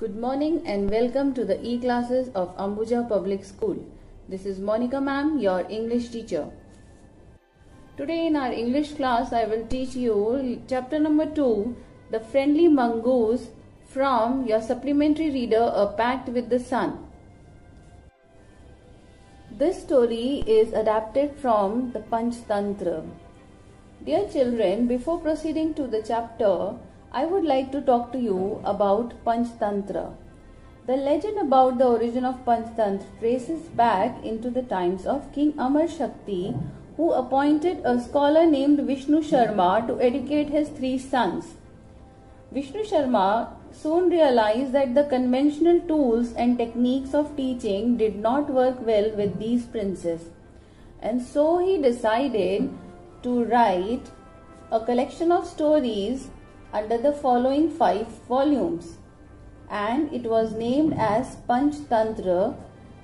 Good morning and welcome to the e-classes of Ambuja Public School. This is Monica ma'am, your English teacher. Today in our English class I will teach you chapter number 2, The Friendly Mongoose, from your supplementary reader A Pact with the Sun. This story is adapted from the Panchtantra. Dear children, before proceeding to the chapter, I would like to talk to you about Panchtantra. The legend about the origin of Panchtantra traces back into the times of King Amar Shakti, who appointed a scholar named Vishnu Sharma to educate his 3 sons. Vishnu Sharma soon realized that the conventional tools and techniques of teaching did not work well with these princes, and so he decided to write a collection of stories under the following 5 volumes, and it was named as Panchtantra,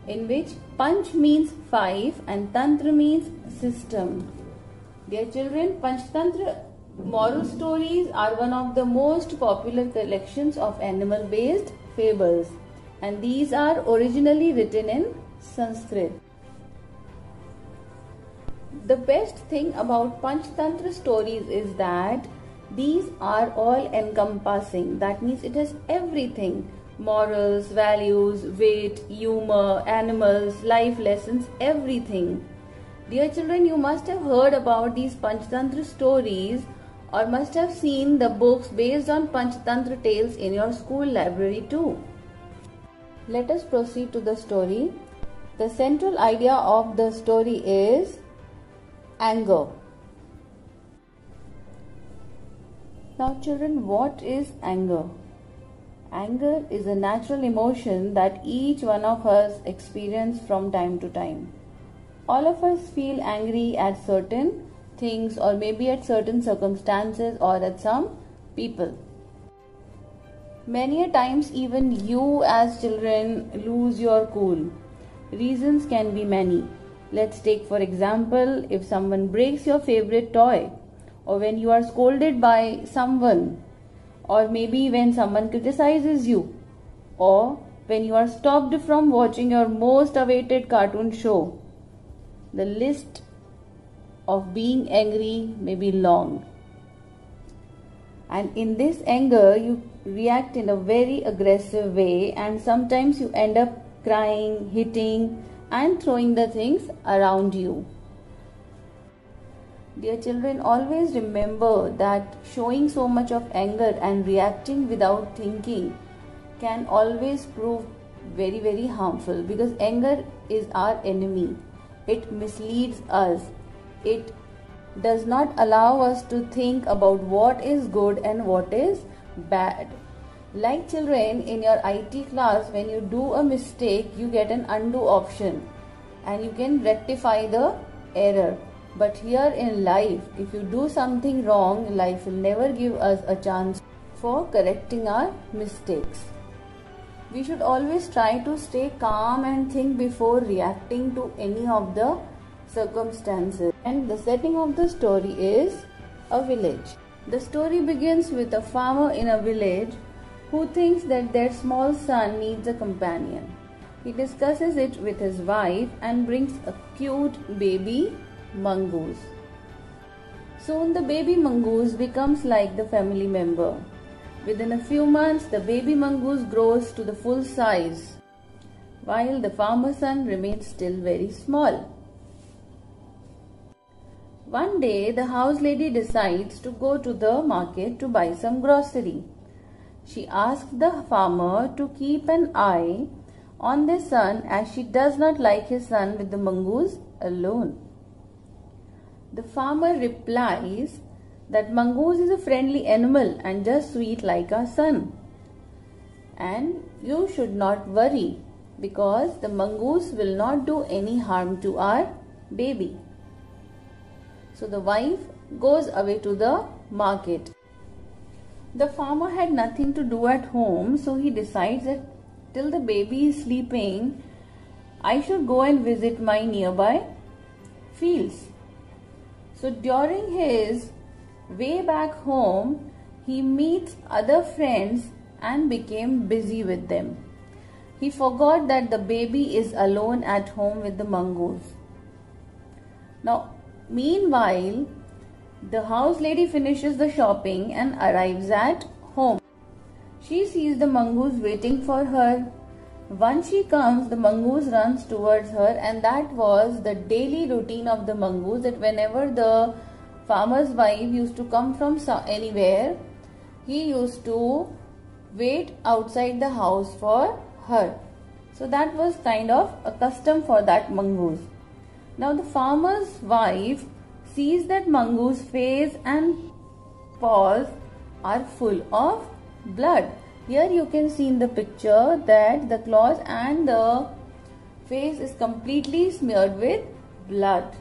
in which Panch means 5 and Tantra means system. Dear children, Panchtantra moral stories are one of the most popular collections of animal-based fables, and these are originally written in Sanskrit. The best thing about Panchtantra stories is that these are all encompassing. That means it has everything: morals, values, wit, humor, animals, life lessons, everything. Dear children, you must have heard about these Panchtantra stories or must have seen the books based on Panchtantra tales in your school library too. Let us proceed to the story. The central idea of the story is anger. Now children, what is anger? Anger is a natural emotion that each one of us experience from time to time. All of us feel angry at certain things, or maybe at certain circumstances, or at some people. Many a times even you as children lose your cool. Reasons can be many. Let's take for example, if someone breaks your favorite toy, or when you are scolded by someone, or maybe when someone criticizes you, or when you are stopped from watching your most awaited cartoon show. The list of being angry may be long. And in this anger, you react in a very aggressive way, and sometimes you end up crying, hitting, and throwing the things around you. Dear children, always remember that showing so much of anger and reacting without thinking can always prove very, very harmful, because anger is our enemy. It misleads us. It does not allow us to think about what is good and what is bad. Like children, in your IT class, when you do a mistake, you get an undo option and you can rectify the error. But here in life, if you do something wrong, life will never give us a chance for correcting our mistakes. We should always try to stay calm and think before reacting to any of the circumstances. And the setting of the story is a village. The story begins with a farmer in a village who thinks that their small son needs a companion. He discusses it with his wife and brings a cute baby mongoose. Soon the baby mongoose becomes like the family member. Within a few months, the baby mongoose grows to the full size, while the farmer's son remains still very small. One day, the house lady decides to go to the market to buy some grocery. She asks the farmer to keep an eye on their son, as she does not like his son with the mongoose alone. The farmer replies that mongoose is a friendly animal and just sweet like our son, and you should not worry because the mongoose will not do any harm to our baby. So the wife goes away to the market. The farmer had nothing to do at home, so he decides that till the baby is sleeping, I should go and visit my nearby fields. So during his way back home, he meets other friends and became busy with them. He forgot that the baby is alone at home with the mongoose. Now, meanwhile, the house lady finishes the shopping and arrives at home. She sees the mongoose waiting for her. Once she comes, the mongoose runs towards her, and that was the daily routine of the mongoose, that whenever the farmer's wife used to come from anywhere, he used to wait outside the house for her. So that was kind of a custom for that mongoose. Now the farmer's wife sees that mongoose face and paws are full of blood. Here you can see in the picture that the claws and the face is completely smeared with blood.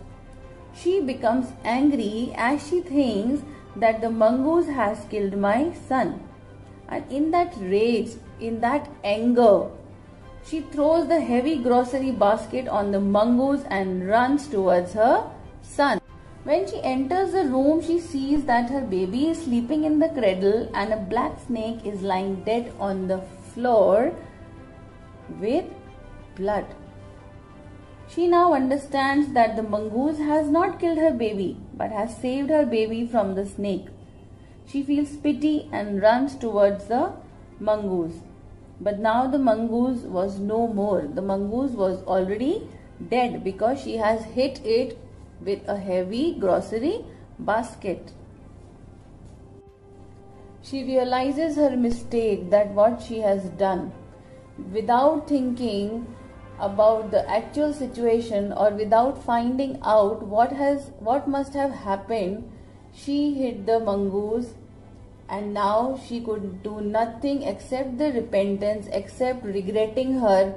She becomes angry as she thinks that the mongoose has killed my son. And in that rage, in that anger, she throws the heavy grocery basket on the mongoose and runs towards her son. When she enters the room, she sees that her baby is sleeping in the cradle and a black snake is lying dead on the floor with blood. She now understands that the mongoose has not killed her baby but has saved her baby from the snake. She feels pity and runs towards the mongoose. But now the mongoose was no more. The mongoose was already dead because she has hit it with a heavy grocery basket. She realizes her mistake, that what she has done. Without thinking about the actual situation or without finding out what must have happened, she hit the mongoose, and now she could do nothing except the repentance, except regretting her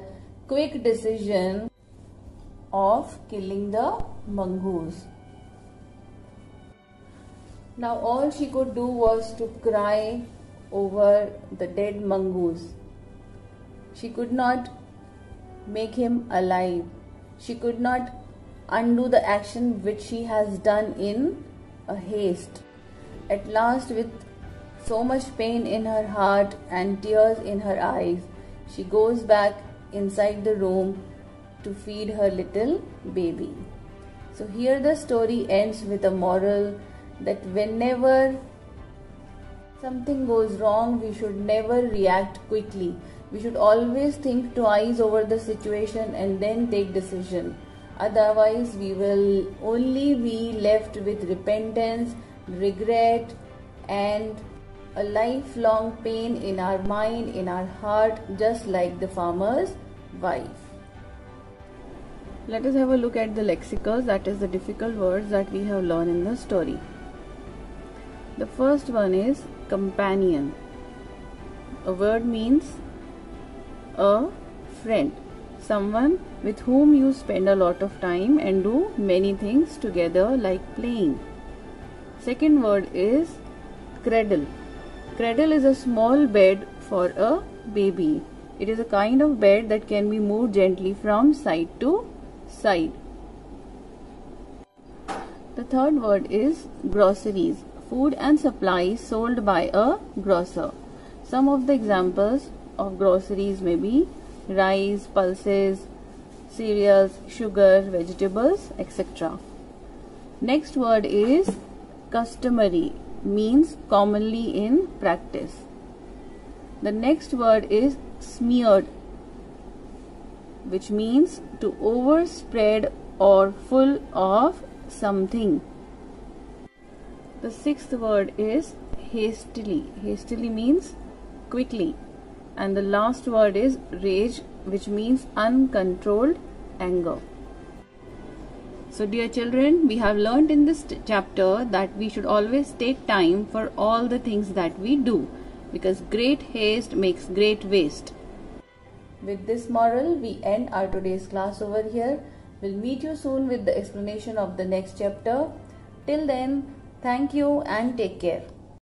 quick decision of killing the mongoose. Now all she could do was to cry over the dead mongoose. She could not make him alive. She could not undo the action which she has done in a haste. At last, with so much pain in her heart and tears in her eyes, she goes back inside the room to feed her little baby. So here the story ends with a moral that whenever something goes wrong, we should never react quickly. We should always think twice over the situation and then take decision. Otherwise, we will only be left with repentance, regret, and a lifelong pain in our mind, in our heart, just like the farmer's wife. Let us have a look at the lexicals, that is the difficult words that we have learned in the story. The first one is companion. A word means a friend, someone with whom you spend a lot of time and do many things together, like playing. Second word is cradle. Cradle is a small bed for a baby. It is a kind of bed that can be moved gently from side to side. The third word is groceries. Food and supplies sold by a grocer. Some of the examples of groceries may be rice, pulses, cereals, sugar, vegetables, etc. Next word is customary, means commonly in practice. The next word is smeared, which means to overspread or full of something. The sixth word is hastily. Hastily means quickly. And the last word is rage, which means uncontrolled anger. So dear children, we have learnt in this chapter that we should always take time for all the things that we do, because great haste makes great waste. With this moral, we end our today's class over here. We'll meet you soon with the explanation of the next chapter. Till then, thank you and take care.